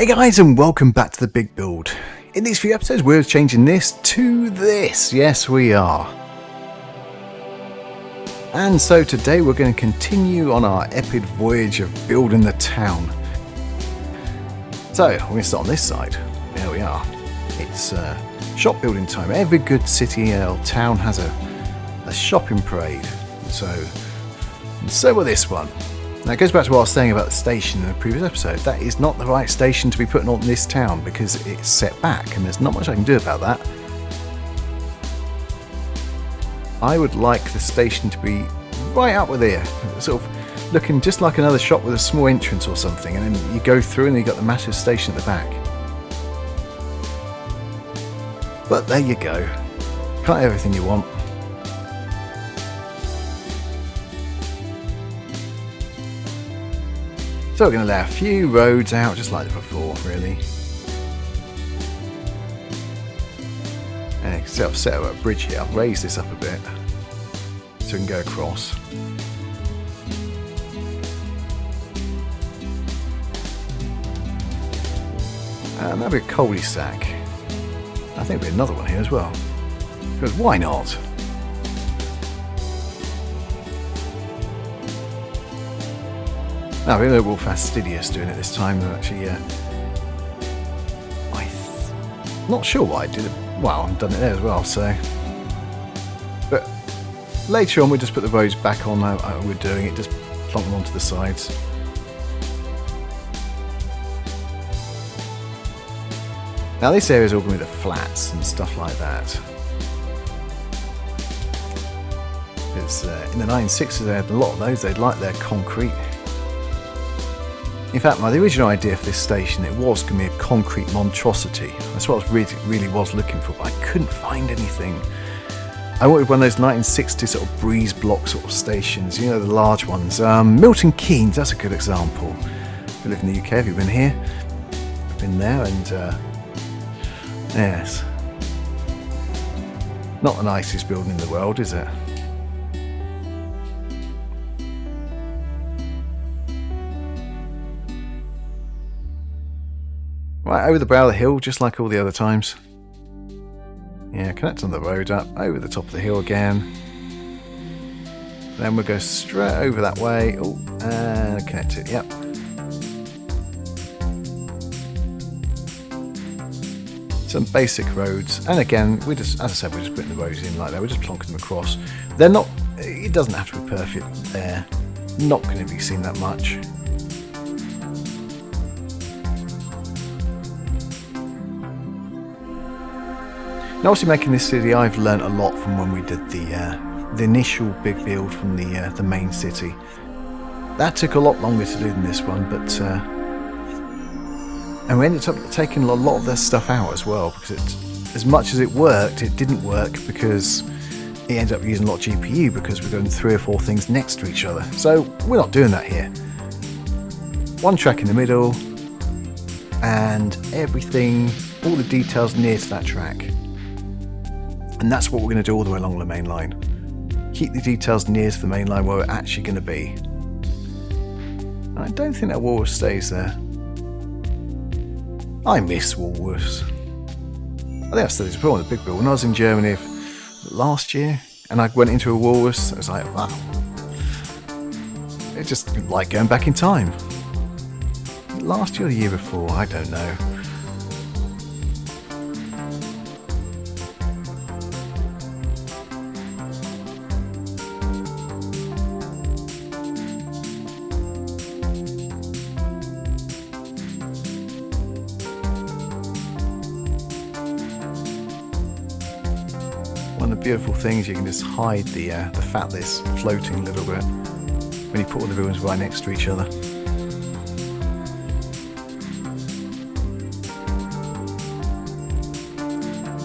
Hey guys, and welcome back to the Big Build. In these few episodes we're changing this to this. Yes, we are. And so today we're going to continue on our epic voyage of building the town. So we're going to start on this side. There we are. It's shop building time. Every good city or town has a shopping parade. So will this one. Now it goes back to what I was saying about the station in the previous episode. That is not the right station to be putting on this town because it's set back and there's not much I can do about that. I would like the station to be right up with here, sort of looking just like another shop with a small entrance or something, and then you go through and you've got the massive station at the back. But there you go. Can't have everything you want. So we're going to lay a few roads out just like before, really. And set up a bridge here. I'll raise this up a bit so we can go across. Maybe a cul-de-sac. I think there'll be another one here as well. Because why not? Now, we're a little fastidious doing it this time. They're actually, I'm not sure why I did it. Well, I've done it there as well, so. But later on, we'll just put the roads back on how we're doing it, just plonk them onto the sides. Now, this area is all going to be the flats and stuff like that. Because in the 1960s, they had a lot of those. They'd like their concrete. In fact, the original idea for this station, it was going to be a concrete monstrosity. That's what I really was looking for, but I couldn't find anything. I wanted one of those 1960s sort of breeze block sort of stations, you know, the large ones. Milton Keynes, that's a good example. If you live in the UK, have you been here? I've been there, and yes. Not the nicest building in the world, is it? Right over the brow of the hill, just like all the other times. Yeah, connect on the road up, over the top of the hill again. Then we'll go straight over that way. Oh, and connect it, yep. Some basic roads. And again, we just, as I said, we're just putting the roads in like that. We're just plonking them across. They're not, it doesn't have to be perfect there. Not going to be seen that much. Now, obviously, making this city, I've learnt a lot from when we did the initial big build from the main city. That took a lot longer to do than this one, but and we ended up taking a lot of their stuff out as well, because as much as it worked, it didn't work because it ended up using a lot of GPU because we're doing 3 or 4 things next to each other. So we're not doing that here. One track in the middle, and everything, all the details near to that track. And that's what we're going to do all the way along the main line. Keep the details near to the main line where we're actually going to be. I don't think that Walrus stays there. I miss Walrus. I think I said this before on the Big Build. When I was in Germany last year and I went into a Walrus, I was like, wow. It's just like going back in time. Last year or the year before, I don't know. One of the beautiful things, you can just hide the fat that's floating a little bit when you put all the buildings right next to each other.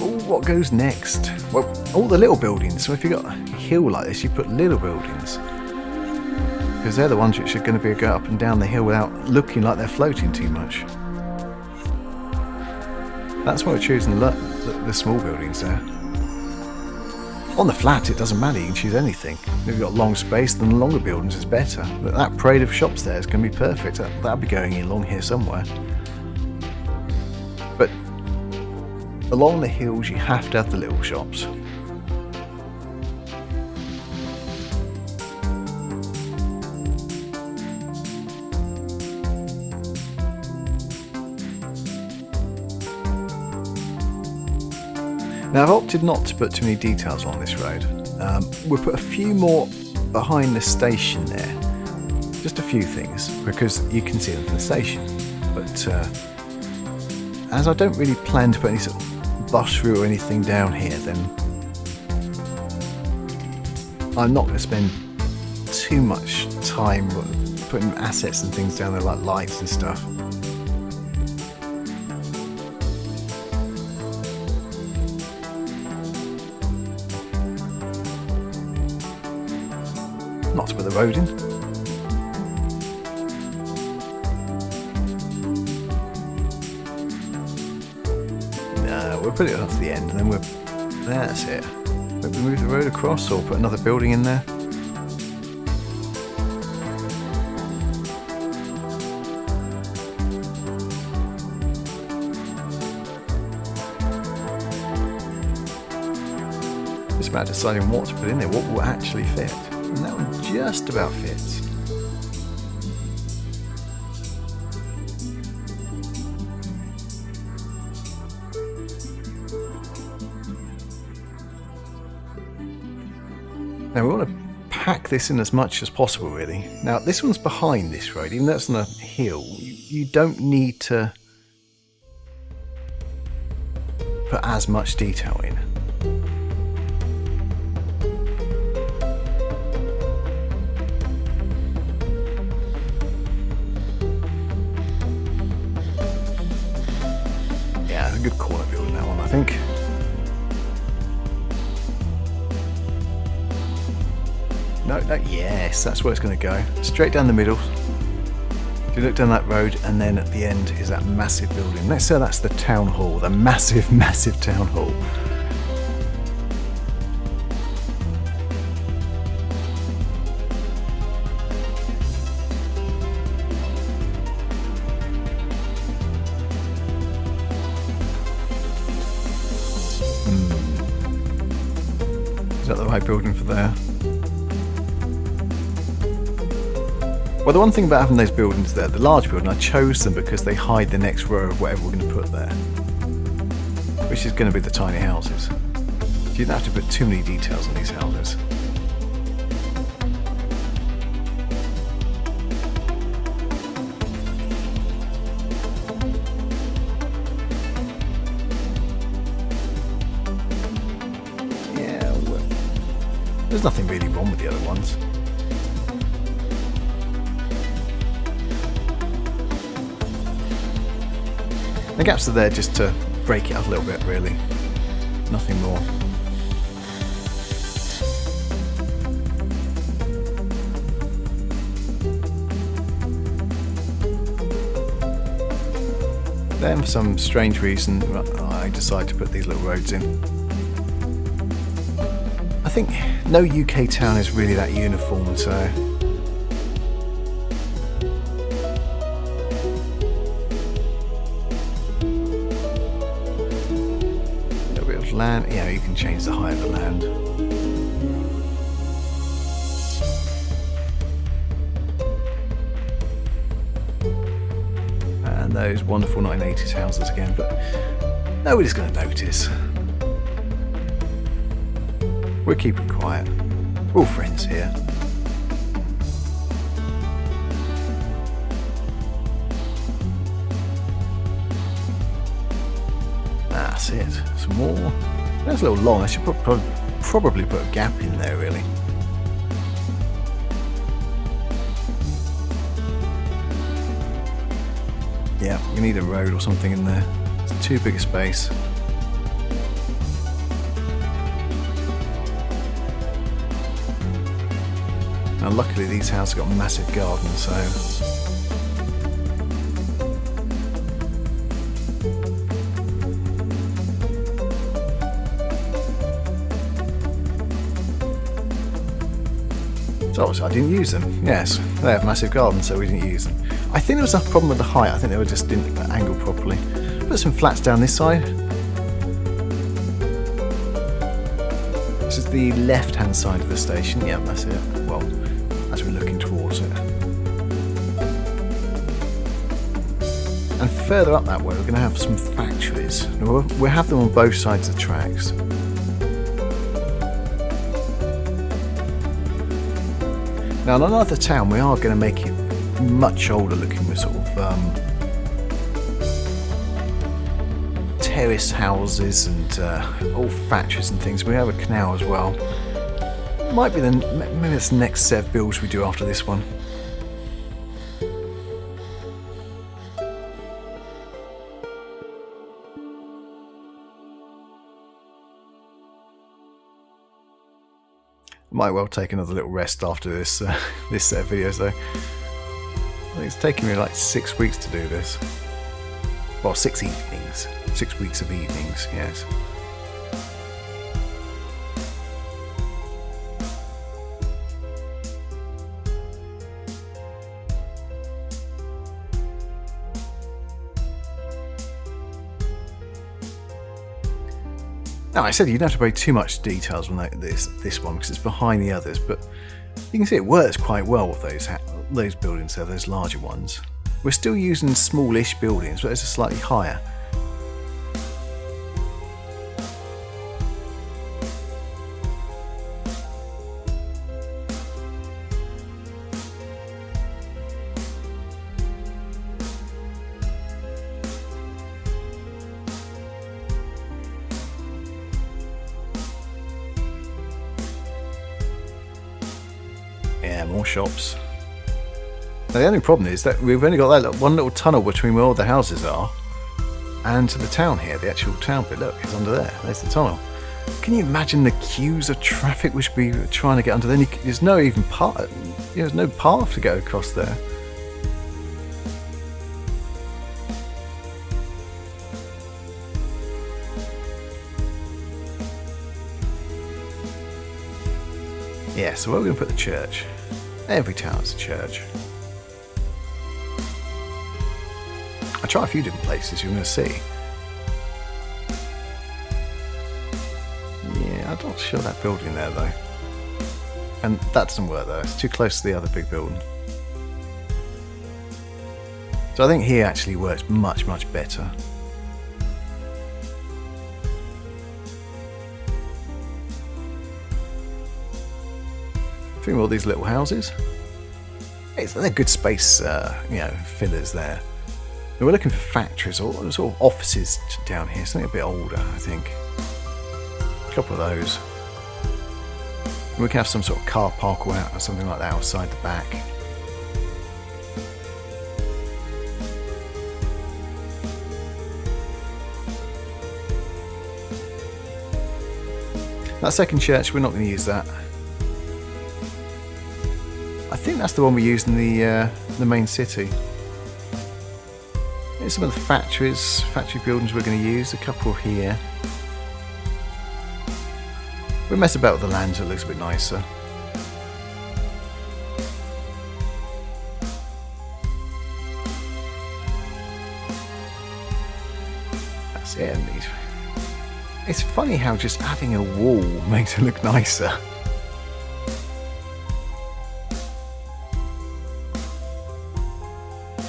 Oh, what goes next? Well, all the little buildings. So if you've got a hill like this, you put little buildings. Because they're the ones which are going to be going up and down the hill without looking like they're floating too much. That's why we're choosing the small buildings there. On the flat, it doesn't matter, you can choose anything. If you've got long space, then the longer buildings is better. But that parade of shops there is going to be perfect. That'll be going along here somewhere. along the hills you have to have the little shops. Now I've opted not to put too many details on this road. We'll put a few more behind the station there. Just a few things, because you can see them from the station. But as I don't really plan to put any sort of bus route or anything down here, then I'm not going to spend too much time putting assets and things down there like lights and stuff. Not to put the road in. No, we'll put it off to the end and then that's it. Maybe move the road across or put another building in there. It's about deciding what to put in there, what will actually fit. And that one just about fits. Now we want to pack this in as much as possible really. Now this one's behind this road, even though it's on a hill, you don't need to put as much detail in. A good corner building that one, I think. No, yes, that's where it's going to go. Straight down the middle. You look down that road, and then at the end is that massive building. Let's say that's the town hall, the massive, massive town hall. Is that the right building for there? Well, the one thing about having those buildings there, the large building, I chose them because they hide the next row of whatever we're going to put there, which is going to be the tiny houses. You don't have to put too many details on these houses. There's nothing really wrong with the other ones. The gaps are there just to break it up a little bit, really. Nothing more. Then for some strange reason I decided to put these little roads in. I think no UK town is really that uniform, so a little bit of land. Yeah, you can change the height of the land. And those wonderful 1980s houses again, but nobody's going to notice. We're keeping quiet. We're all friends here. That's it. Some more. That's a little long. I should probably put a gap in there, really. Yeah, we need a road or something in there. It's too big a space. Now luckily these houses have got massive gardens, so obviously I didn't use them. Yes, they have massive gardens, so we didn't use them. I think there was a problem with the height. I think they were just didn't angle properly. Put some flats down this side. This is the left-hand side of the station. Yeah, that's it. Well, as we're looking towards it. And further up that way, we're going to have some factories. We'll have them on both sides of the tracks. Now, in another town, we are going to make it much older looking with sort of terrace houses and all factories and things. We have a canal as well. Maybe that's the next set of builds we do after this one. Might well take another little rest after this this set of videos though. I think it's taken me like 6 weeks to do this. Well, 6 evenings. 6 weeks of evenings, yes. Now, I said you don't have to pay too much details on this one because it's behind the others, but you can see it works quite well with those buildings there, those larger ones. We're still using smallish buildings, but it's slightly higher. Yeah, more shops. Now, the only problem is that we've only got that one little tunnel between where all the houses are and to the town here, the actual town bit. Look, it's under there. There's the tunnel. Can you imagine the queues of traffic we should be trying to get under there? There's no even path. There's no path to go across there. Yeah, so where are we going to put the church? Every town has a church. I try a few different places, you're going to see. Yeah, I'm not sure that building there though. And that doesn't work though, it's too close to the other big building. So I think here actually works much, much better. I think all these little houses. They're good space, fillers there. Now we're looking for factories or sort of offices down here, something a bit older, I think. A couple of those. And we can have some sort of car park or something like that outside the back. That second church, we're not going to use that. I think that's the one we used in the main city. Here's some of the factory buildings we're going to use. A couple here. We'll mess about with the land so it looks a bit nicer. That's it. It's funny how just adding a wall makes it look nicer.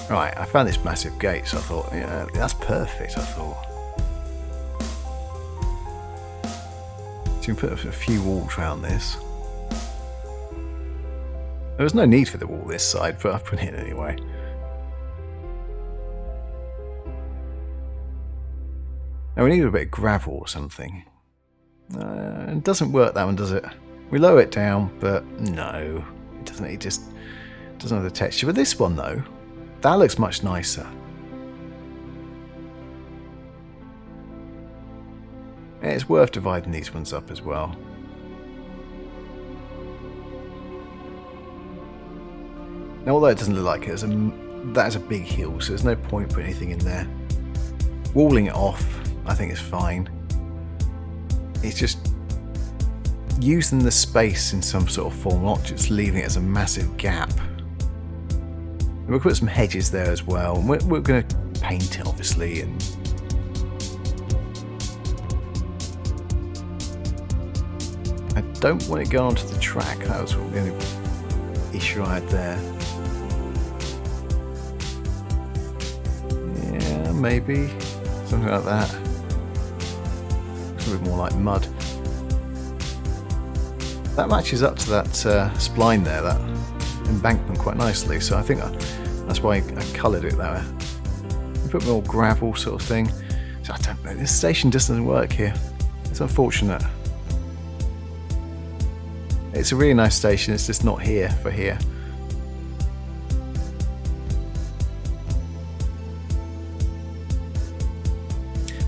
Right, I found this massive gate, so I thought, yeah, that's perfect, I thought. So you can put a few walls around this. There was no need for the wall this side, but I've put it in anyway. Now we need a bit of gravel or something. It doesn't work, that one, does it? We lower it down, but no, it doesn't. It just doesn't have the texture. But this one, though, that looks much nicer. Yeah, it's worth dividing these ones up as well. Now, although it doesn't look like it, that is a big hill, so there's no point putting anything in there. Walling it off, I think, is fine. It's just using the space in some sort of form, not just leaving it as a massive gap. We'll put some hedges there as well, and we're going to paint it, obviously, and I don't want it going onto the track. That was the only issue I had there. Yeah, maybe something like that. It's a bit more like mud. That matches up to that spline there, that embankment, quite nicely. So I think that's why I coloured it that way. A bit more gravel sort of thing. So I don't know. This station just doesn't work here. It's unfortunate. It's a really nice station. It's just not here for here.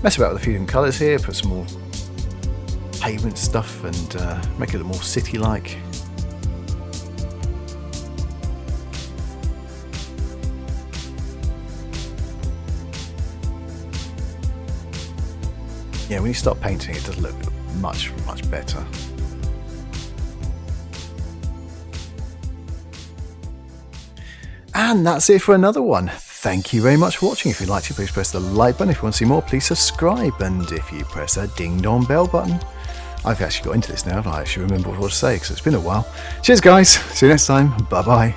Mess about with a few different colours here. Put some more pavement stuff and make it a little more city-like. Yeah, when you start painting it does look much, much better. And that's it for another one. Thank you very much for watching. If you liked it, please press the like button. If you want to see more, please subscribe. And if you press that ding-dong bell button. I've actually got into this now, but I actually remember what to say because it's been a while. Cheers, guys. See you next time. Bye-bye.